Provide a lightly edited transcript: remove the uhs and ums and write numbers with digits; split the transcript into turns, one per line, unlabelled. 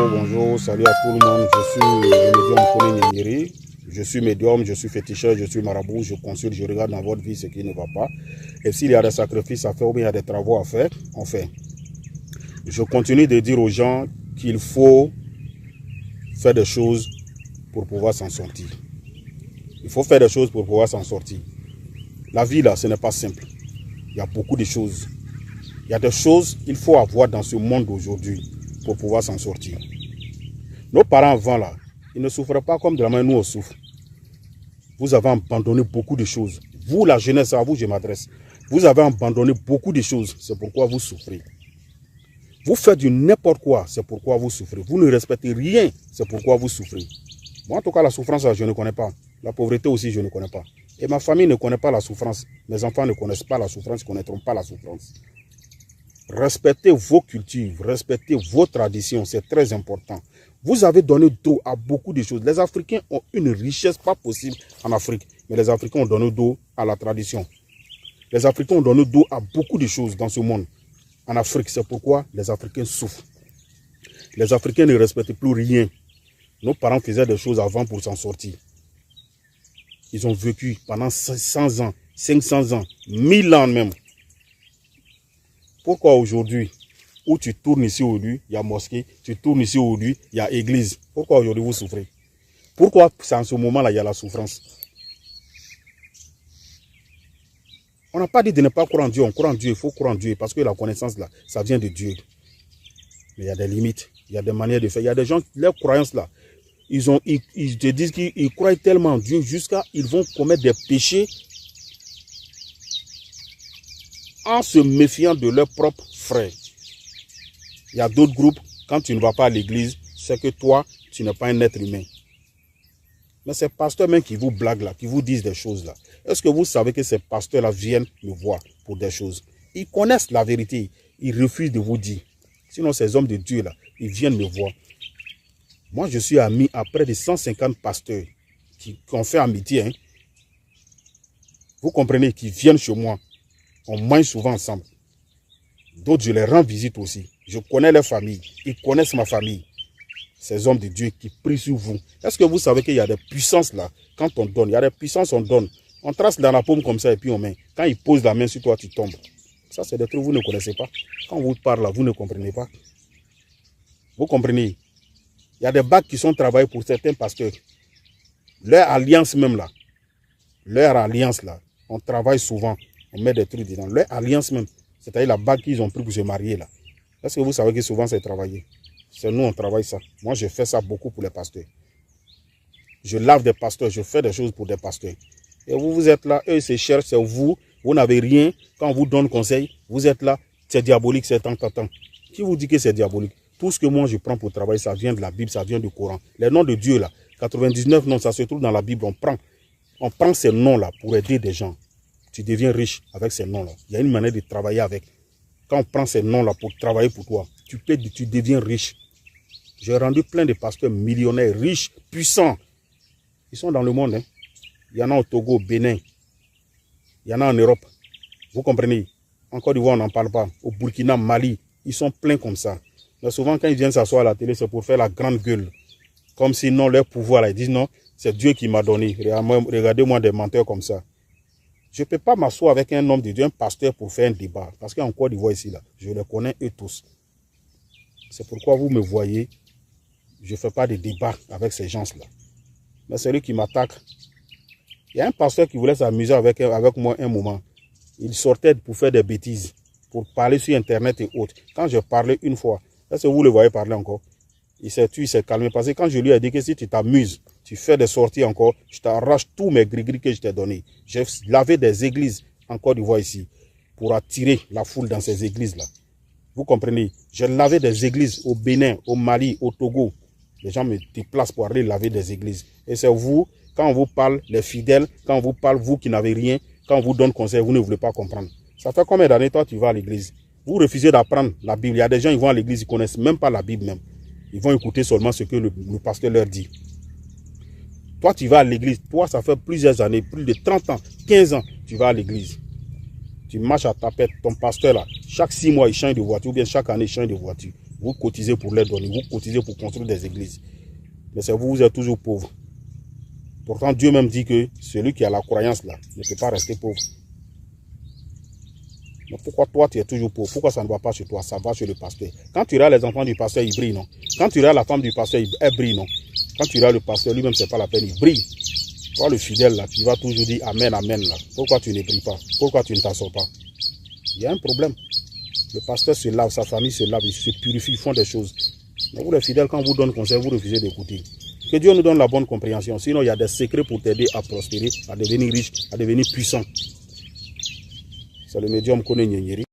bonjour, salut à tout le monde. Je suis le médium Kone Nyengiri. Je suis médium, je suis féticheur, je suis marabout, je consulte, je regarde dans votre vie ce qui ne va pas. Et s'il y a des sacrifices à faire ou bien il y a des travaux à faire, on fait. Je continue de dire aux gens qu'il faut faire des choses pour pouvoir s'en sortir. Il faut faire des choses pour pouvoir s'en sortir. La vie là, ce n'est pas simple. Il y a beaucoup de choses. Il y a des choses qu'il faut avoir dans ce monde d'aujourd'hui pour pouvoir s'en sortir. Nos parents avant là, ils ne souffraient pas comme de la manière nous on souffre. Vous avez abandonné beaucoup de choses. Vous, la jeunesse, à vous je m'adresse. Vous avez abandonné beaucoup de choses. C'est pourquoi vous souffrez. Vous faites du n'importe quoi. C'est pourquoi vous souffrez. Vous ne respectez rien. C'est pourquoi vous souffrez. Moi, en tout cas, la souffrance, je ne connais pas. La pauvreté aussi, je ne connais pas. Et ma famille ne connaît pas la souffrance. Mes enfants ne connaissent pas la souffrance, ne connaîtront pas la souffrance. Respectez vos cultures, respectez vos traditions, c'est très important. Vous avez donné dos à beaucoup de choses. Les Africains ont une richesse pas possible en Afrique, mais les Africains ont donné dos à la tradition. Les Africains ont donné dos à beaucoup de choses dans ce monde. En Afrique, c'est pourquoi les Africains souffrent. Les Africains ne respectent plus rien. Nos parents faisaient des choses avant pour s'en sortir. Ils ont vécu pendant 100 ans, 500 ans, 1000 ans même. Pourquoi aujourd'hui, où tu tournes ici au lieu, il y a mosquée, tu tournes ici au lieu, il y a église. Pourquoi aujourd'hui vous souffrez? Pourquoi c'est en ce moment-là, il y a la souffrance? On n'a pas dit de ne pas croire en Dieu, on croit en Dieu, il faut croire en Dieu, parce que la connaissance là, ça vient de Dieu. Mais il y a des limites, il y a des manières de faire. Il y a des gens, leurs croyances là, ils te disent qu'ils croient tellement en Dieu jusqu'à ils vont commettre des péchés en se méfiant de leurs propres frères. Il y a d'autres groupes, quand tu ne vas pas à l'église, c'est que toi, tu n'es pas un être humain. Mais ces pasteurs même qui vous blaguent là, qui vous disent des choses là, est-ce que vous savez que ces pasteurs-là viennent me voir pour des choses? Ils connaissent la vérité, ils refusent de vous dire. Sinon, ces hommes de Dieu là, ils viennent me voir. Moi, je suis ami à près de 150 pasteurs qui ont fait amitié. Hein. Vous comprenez, qui viennent chez moi. On mange souvent ensemble. D'autres, je les rends visite aussi. Je connais leur famille. Ils connaissent ma famille. Ces hommes de Dieu qui prient sur vous. Est-ce que vous savez qu'il y a des puissances là? Quand on donne, il y a des puissances, on donne. On trace dans la paume comme ça et puis on met. Quand ils posent la main sur toi, tu tombes. Ça, c'est des trucs que vous ne connaissez pas. Quand on vous parle là, vous ne comprenez pas. Vous comprenez? Il y a des bacs qui sont travaillés pour certains pasteurs. Leur alliance même là. Leur alliance là. On travaille souvent. On met des trucs dedans. Leur alliance même, c'est-à-dire la bague qu'ils ont pris pour se marier là. Est-ce que vous savez que souvent c'est travaillé? C'est nous, on travaille ça. Moi, je fais ça beaucoup pour les pasteurs. Je lave des pasteurs, je fais des choses pour des pasteurs. Et vous, vous êtes là, eux, ils se cherchent, c'est vous. Vous n'avez rien. Quand on vous donne conseil, vous êtes là. C'est diabolique, c'est tant. Qui vous dit que c'est diabolique? Tout ce que moi, je prends pour travailler, ça vient de la Bible, ça vient du Coran. Les noms de Dieu là, 99 noms, ça se trouve dans la Bible. On prend ces noms-là pour aider des gens. Tu deviens riche avec ces noms-là. Il y a une manière de travailler avec. Quand on prend ces noms-là pour travailler pour toi, tu deviens riche. J'ai rendu plein de pasteurs millionnaires, riches, puissants. Ils sont dans le monde. Hein. Il y en a au Togo, au Bénin. Il y en a en Europe. Vous comprenez? En Côte d'Ivoire, on n'en parle pas. Au Burkina, Mali, ils sont pleins comme ça. Mais souvent, quand ils viennent s'asseoir à la télé, c'est pour faire la grande gueule. Comme si non, leur pouvoir, là, ils disent non, c'est Dieu qui m'a donné. Regardez-moi des menteurs comme ça. Je ne peux pas m'asseoir avec un homme de Dieu, un pasteur pour faire un débat. Parce qu'en Côte d'Ivoire ici, là, je les connais eux tous. C'est pourquoi vous me voyez, je ne fais pas de débat avec ces gens-là. Mais celui qui m'attaque, il y a un pasteur qui voulait s'amuser avec moi un moment. Il sortait pour faire des bêtises, pour parler sur Internet et autres. Quand je parlais une fois, est-ce que vous le voyez parler encore? Il s'est tué, il s'est calmé. Parce que quand je lui ai dit que si tu t'amuses, tu fais des sorties encore, je t'arrache tous mes gris-gris que je t'ai donnés. J'ai lavé des églises en Côte d'Ivoire ici pour attirer la foule dans ces églises-là. Vous comprenez? J'ai lavé des églises au Bénin, au Mali, au Togo. Les gens me déplacent pour aller laver des églises. Et c'est vous, quand on vous parle, les fidèles, quand on vous parle, vous qui n'avez rien, quand on vous donne conseil, vous ne voulez pas comprendre. Ça fait combien d'années, toi, tu vas à l'église? Vous refusez d'apprendre la Bible. Il y a des gens, ils vont à l'église, ils ne connaissent même pas la Bible même. Ils vont écouter seulement ce que le pasteur leur dit. Toi, tu vas à l'église. Toi, ça fait plusieurs années, plus de 30 ans, 15 ans, tu vas à l'église. Tu marches à ta pète, ton pasteur là. Chaque 6 mois, il change de voiture, ou bien chaque année, il change de voiture. Vous cotisez pour les donner, vous cotisez pour construire des églises. Mais c'est vous êtes toujours pauvre. Pourtant, Dieu même dit que celui qui a la croyance là ne peut pas rester pauvre. Mais pourquoi toi tu es toujours pauvre? Pourquoi ça ne va pas chez toi? Ça va chez le pasteur. Quand tu iras les enfants du pasteur, ils brillent, non? Quand tu iras la femme du pasteur, elle brille, non? Quand tu iras le pasteur, lui-même, c'est pas la peine, il brille. Toi, le fidèle là, tu vas toujours dire Amen, Amen là. Pourquoi tu ne brilles pas? Pourquoi tu ne t'assois pas? Il y a un problème. Le pasteur se lave, sa famille se lave, ils se purifient, ils font des choses. Mais vous les fidèles, quand on vous donne conseil, vous refusez d'écouter. Que Dieu nous donne la bonne compréhension. Sinon, il y a des secrets pour t'aider à prospérer, à devenir riche, à devenir puissant. C'est le médium Kone Nyenyeri.